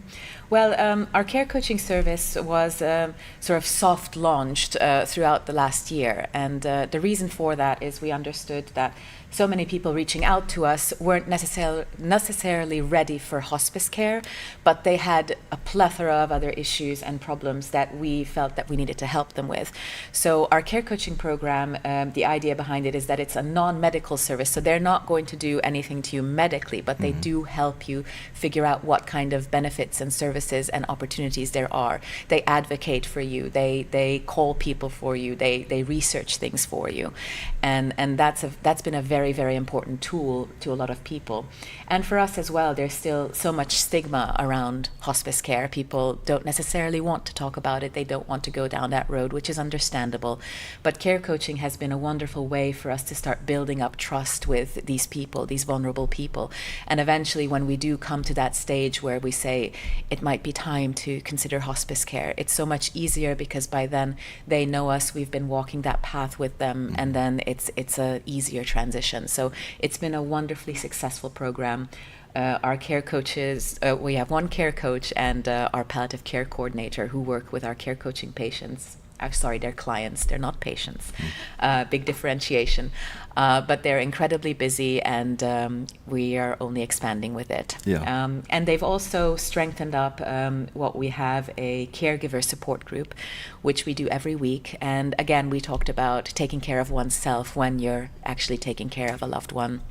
Well, our care coaching service was sort of soft launched throughout the last year. And the reason for that is we understood that so many people reaching out to us weren't necessarily ready for hospice care, but they had a plethora of other issues and problems that we felt that we needed to help them with. So our care coaching program, the idea behind it is that it's a non-medical service. So they're not going to do anything to you medically, but they do help you figure out what kind of benefits and services and opportunities there are. They advocate for you. They call people for you. They research things for you. And that's been a very, very important tool to a lot of people. And for us as well, there's still so much stigma around hospice care. People don't necessarily want to talk about it. They don't want to go down that road, which is understandable. But care coaching has been a wonderful way for us to start building up trust with these people, these vulnerable people. And eventually, when we do come to that stage where we say it might be time to consider hospice care, it's so much easier because by then they know us, we've been walking that path with them, and then it's a easier transition. So it's been a wonderfully successful program. Our care coaches, we have one care coach and our palliative care coordinator who work with our care coaching patients. They're clients, they're not patients. Big differentiation. But they're incredibly busy, and we are only expanding with it. Yeah. And they've also strengthened up what we have, a caregiver support group, which we do every week. And again, we talked about taking care of oneself when you're actually taking care of a loved one.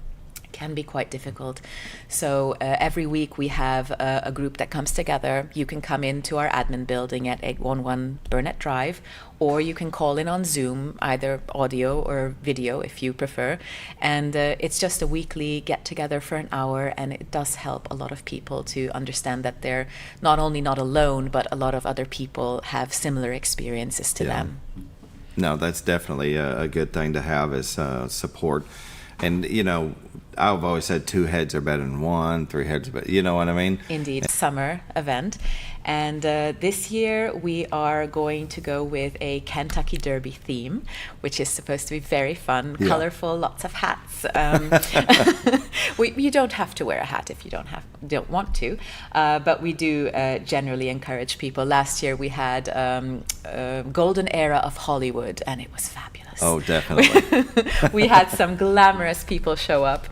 Can be quite difficult. So every week we have a group that comes together. You can come into our admin building at 811 Burnett Drive, or you can call in on Zoom, either audio or video if you prefer. And it's just a weekly get together for an hour, and it does help a lot of people to understand that they're not only not alone, but a lot of other people have similar experiences to them. No, that's definitely a good thing to have as support. And, you know, I've always said 2 heads are better than 1, 3 heads are better, you know what I mean? Indeed, summer event. And this year we are going to go with a Kentucky Derby theme, which is supposed to be very fun, colorful, lots of hats. You don't have to wear a hat if you don't want to, but we do generally encourage people. Last year we had Golden Era of Hollywood, and it was fabulous. Oh, definitely. We had some glamorous people show up.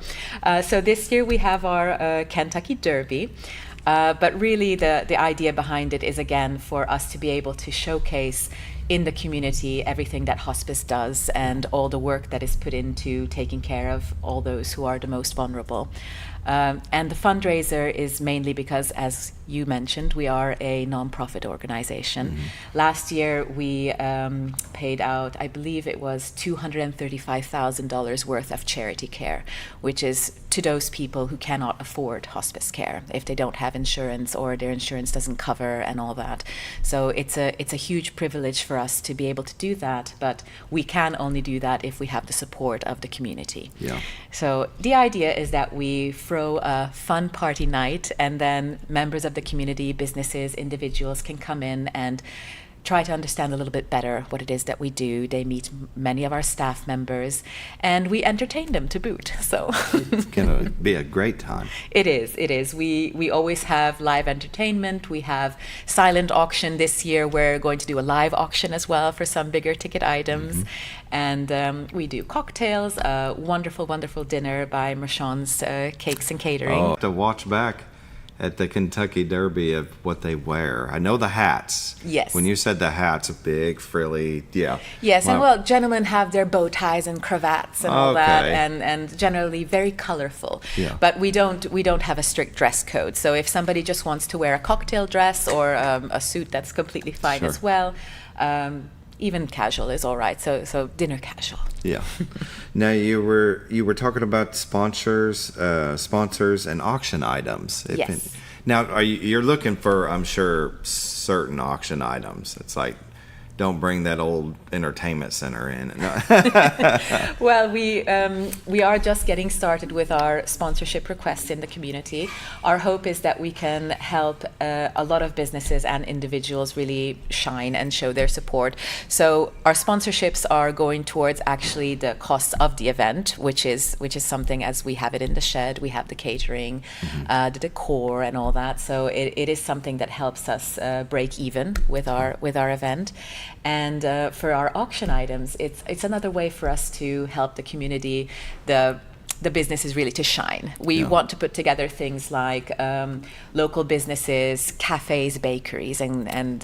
So this year we have our Kentucky Derby. But really the idea behind it is, again, for us to be able to showcase in the community everything that hospice does and all the work that is put into taking care of all those who are the most vulnerable. And the fundraiser is mainly because, as you mentioned, we are a nonprofit organization. Last year we paid out, I believe it was $235,000 worth of charity care, which is to those people who cannot afford hospice care if they don't have insurance or their insurance doesn't cover and all that. So it's a huge privilege for us to be able to do that, but we can only do that if we have the support of the community. Yeah. So the idea is that we throw a fun party night, and then members of the community, businesses, individuals can come in and try to understand a little bit better what it is that we do. They meet many of our staff members, and we entertain them to boot. So it's gonna be a great time. It is. We always have live entertainment. We have silent auction this year. We're going to do a live auction as well for some bigger ticket items. And we do cocktails, a wonderful, wonderful dinner by Mershon's Cakes and Catering. Oh, to watch back at the Kentucky Derby of what they wear. I know the hats. Yes. When you said the hats, a big frilly, Yes, wow. and well, gentlemen have their bow ties and cravats and all that, and generally very colorful. Yeah. But we don't have a strict dress code. So if somebody just wants to wear a cocktail dress or a suit, that's completely fine as well. Even casual is all right. So dinner casual. Yeah. Now you were talking about sponsors and auction items. Yes. Now you're looking for, I'm sure, certain auction items. It's like don't bring that old entertainment center in. Well, we are just getting started with our sponsorship requests in the community. Our hope is that we can help a lot of businesses and individuals really shine and show their support. So our sponsorships are going towards actually the cost of the event, which is something, as we have it in the shed, we have the catering, the decor and all that. So it is something that helps us break even with our event. And for our auction items, it's another way for us to help the community, the businesses really to shine. We want to put together things like local businesses, cafes, bakeries, and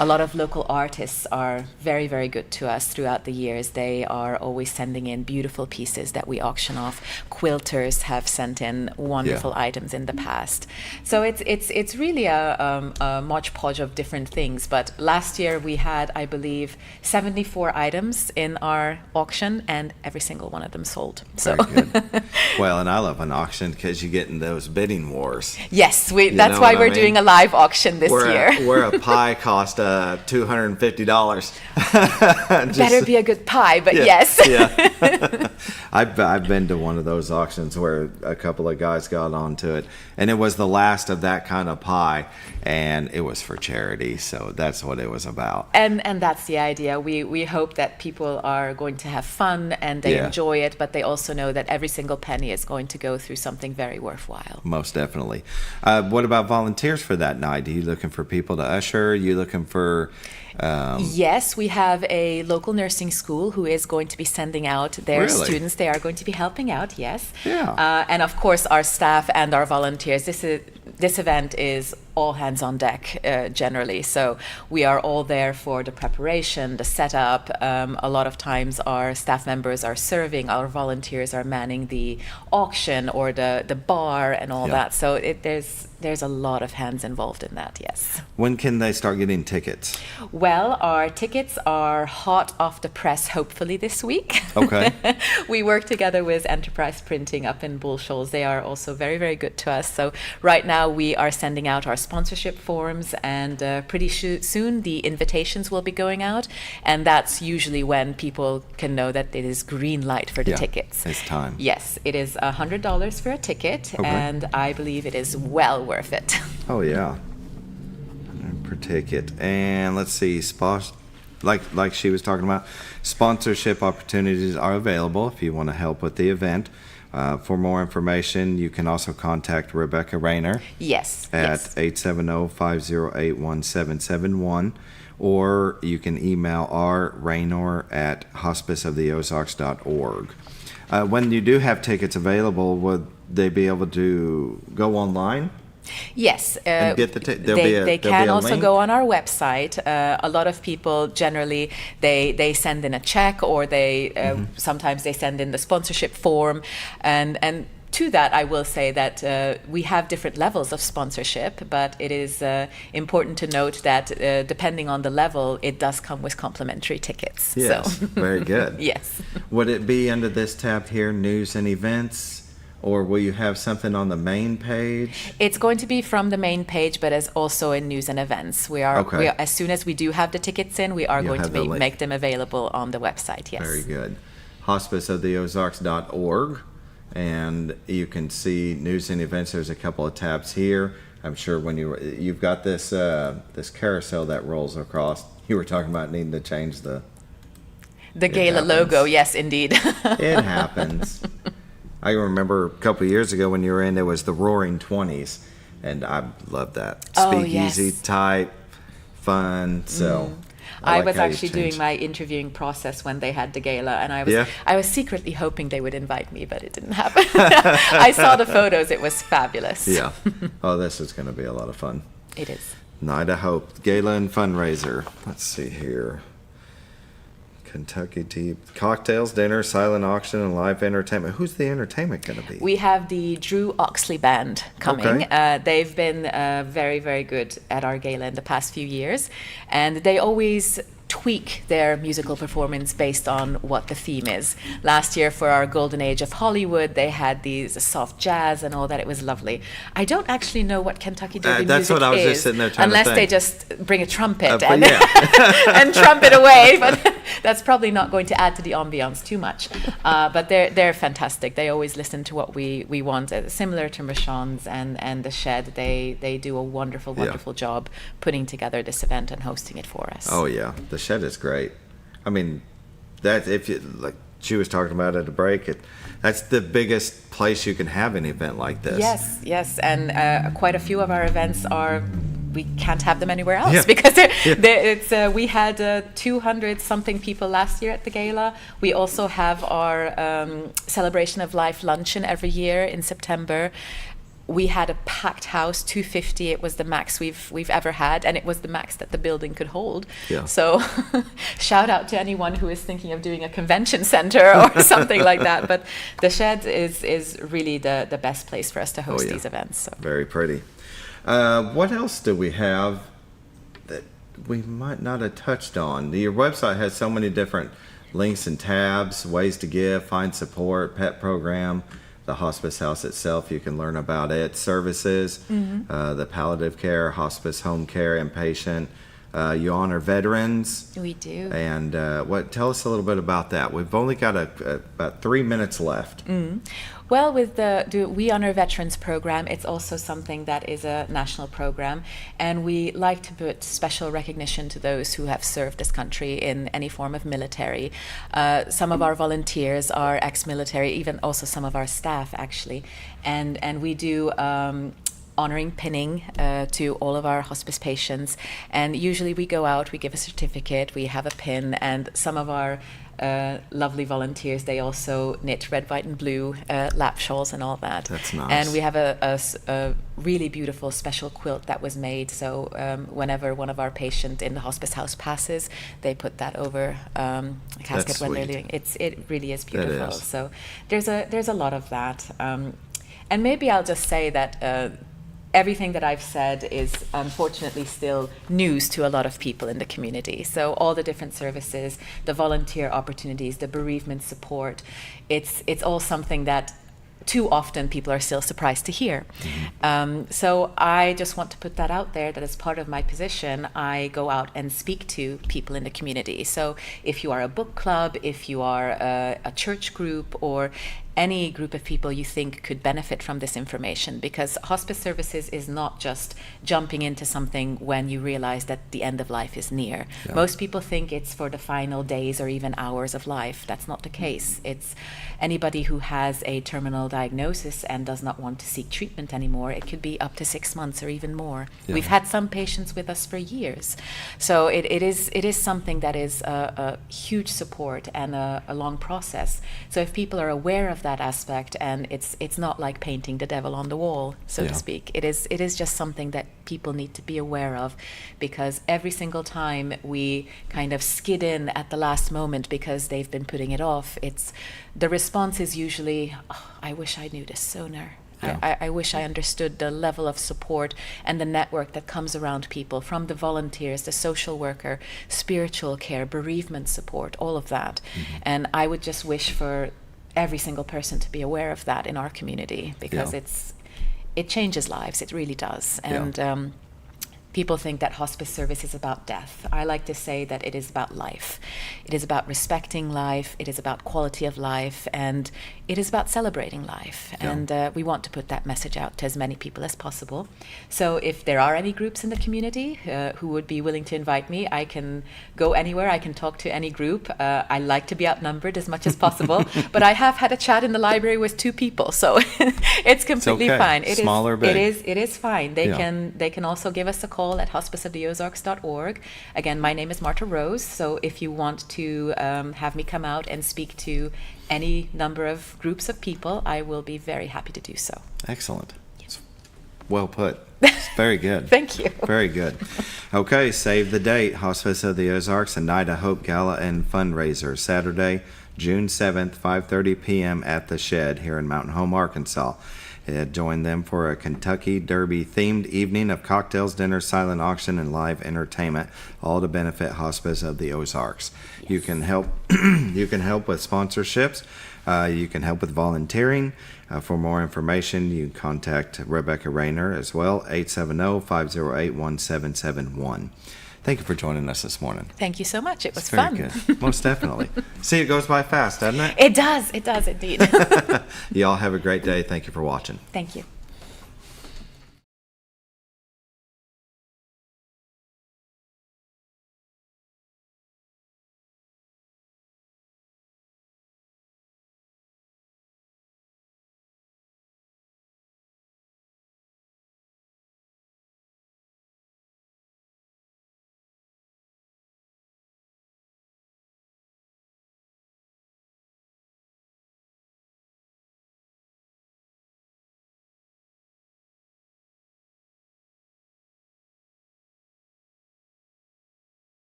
a lot of local artists are very, very good to us throughout the years. They are always sending in beautiful pieces that we auction off. Quilters have sent in wonderful items in the past. So it's really a hodgepodge of different things. But last year we had, I believe, 74 items in our auction, and every single one of them sold. So. Very good. Well, and I love an auction because you get in those bidding wars. Yes, that's why we're doing a live auction this year. Where a pie cost $250. Better be a good pie, but yes. Yeah. I've been to one of those auctions where a couple of guys got onto it, and it was the last of that kind of pie, and it was for charity, so that's what it was about. And that's the idea. We hope that people are going to have fun and they enjoy it, but they also know that every single penny is going to go through something very worthwhile. Most definitely. What about volunteers for that night? Are you looking for people to usher? Are you looking for... Yes, we have a local nursing school who is going to be sending out their students. They are going to be helping out, yes. Yeah. And of course, our staff and our volunteers. This event is all hands on deck generally. So we are all there for the preparation, the setup. A lot of times our staff members are serving, our volunteers are manning the auction or the bar and all that. So there's a lot of hands involved in that, yes. When can they start getting tickets? Well, our tickets are hot off the press, hopefully this week. Okay. We work together with Enterprise Printing up in Bull Shoals. They are also very, very good to us. So right now we are sending out our sponsorship forms, and pretty soon the invitations will be going out. And that's usually when people can know that it is green light for the tickets. It's time. Yes, it is $100 for a ticket, and I believe it is well worth it. Oh, yeah. Per ticket. And let's see, like she was talking about, sponsorship opportunities are available if you want to help with the event. For more information, you can also contact Rebecca Rayner. Yes. At 870-508-1771, or you can email rraynor@hospiceoftheozarks.org. When you do have tickets available, would they be able to go online? Yes, and get the they can also go on our website. A lot of people generally they send in a check, or they sometimes they send in the sponsorship form, and to that I will say that we have different levels of sponsorship, but it is important to note that depending on the level, it does come with complimentary tickets. Yes, so. Very good. Yes. Would it be under this tab here, news and events? Or will you have something on the main page? It's going to be from the main page, but as also in news and events. We are as soon as we do have the tickets in, we are going to make them available on the website. Yes. Very good. Hospiceoftheozarks.org, and you can see news and events. There's a couple of tabs here. I'm sure when you've got this this carousel that rolls across. You were talking about needing to change the gala logo. Yes, indeed. It happens. I remember a couple of years ago when you were in, it was the Roaring 20s, and I love that. Speakeasy type, fun. So I was actually doing my interviewing process when they had the gala, and I was secretly hoping they would invite me, but it didn't happen. I saw the photos; it was fabulous. Yeah. Oh, this is going to be a lot of fun. It is. Night of Hope, gala and fundraiser. Let's see here. Kentucky Tea, cocktails, dinner, silent auction, and live entertainment. Who's the entertainment going to be? We have the Drew Oxley Band coming. Okay. They've been very, very good at our gala in the past few years, and they always tweak their musical performance based on what the theme is. Last year for our Golden Age of Hollywood, they had these soft jazz and all that. It was lovely. I don't actually know what Kentucky Derby that's music what I was is, just sitting there trying to unless think. they just bring a trumpet But and, yeah. and trumpet away. But that's probably not going to add to the ambiance too much. But they're fantastic. They always listen to what we want. Similar to Mershon's and the Shed, they do a wonderful job putting together this event and hosting it for us. Oh yeah, the Shed is great. I mean, that if you like, she was talking about at a break. That's the biggest place you can have an event like this. Yes, and quite a few of our events we can't have them anywhere else because we had 200 something people last year at the gala. We also have our Celebration of Life luncheon every year in September. We had a packed house, 250. It was the max we've ever had, and it was the max that the building could hold. Yeah. So, shout out to anyone who is thinking of doing a convention center or something like that. But the Shed is really the best place for us to host these events. So. Very pretty. What else do we have that we might not have touched on? Your website has so many different links and tabs, ways to give, find support, pet program. The hospice house itself, you can learn about it, services, the palliative care, hospice home care, inpatient. You honor veterans. We do. And tell us a little bit about that. We've only got about 3 minutes left. Well, with the We Honor Veterans program, it's also something that is a national program, and we like to put special recognition to those who have served this country in any form of military. Some of our volunteers are ex-military, even also some of our staff, actually, and we do honoring pinning to all of our hospice patients, and usually we go out, we give a certificate, we have a pin, and some of our lovely volunteers, they also knit red, white and blue lap shawls and all that. That's nice. And we have a really beautiful special quilt that was made, so whenever one of our patients in the hospice house passes, they put that over a casket when they're leaving. It really is beautiful. So there's a lot of that. And maybe I'll just say that everything that I've said is unfortunately still news to a lot of people in the community. So all the different services, the volunteer opportunities, the bereavement support, it's all something that too often people are still surprised to hear. So I just want to put that out there, that as part of my position, I go out and speak to people in the community. So if you are a book club, if you are a church group, or any group of people you think could benefit from this information, because hospice services is not just jumping into something when you realize that the end of life is near. Yeah. Most people think it's for the final days or even hours of life. That's not the case. It's anybody who has a terminal diagnosis and does not want to seek treatment anymore. It could be up to 6 months or even more. Yeah. We've had some patients with us for years. So it is something that is a huge support and a long process. So if people are aware of that aspect, and it's not like painting the devil on the wall, so to speak. It is just something that people need to be aware of, because every single time we kind of skid in at the last moment because they've been putting it off, the response is usually, oh, I wish I knew this sooner. Yeah. I wish I understood the level of support and the network that comes around people, from the volunteers, the social worker, spiritual care, bereavement support, all of that. And I would just wish for every single person to be aware of that in our community, because it changes lives. It really does. And people think that hospice service is about death. I like to say that it is about life. It is about respecting life. It is about quality of life, and it is about celebrating life. Yeah. And we want to put that message out to as many people as possible. So if there are any groups in the community who would be willing to invite me, I can go anywhere. I can talk to any group. I like to be outnumbered as much as possible, but I have had a chat in the library with 2 people, so it's completely fine. Small or big. It is fine. They can also give us a call at hospiceoftheozarks.org. Again, my name is Marta Rose, so if you want to have me come out and speak to any number of groups of people, I will be very happy to do so. Excellent. Yes. Well put. It's very good. Thank you. Very good. Okay, save the date. Hospice of the Ozarks, a Night of Hope Gala and Fundraiser, Saturday, June 7th, 5:30 p.m. at the Shed here in Mountain Home, Arkansas. Join them for a Kentucky Derby themed evening of cocktails, dinner, silent auction, and live entertainment, all to benefit Hospice of the Ozarks. Yes. You can help. You can help with sponsorships. You can help with volunteering. For more information, you can contact Rebecca Rayner as well, 870-508-1771. Thank you for joining us this morning. Thank you so much. It was very fun. Good. Most definitely. See, it goes by fast, doesn't it? It does. It does indeed. Y'all have a great day. Thank you for watching. Thank you.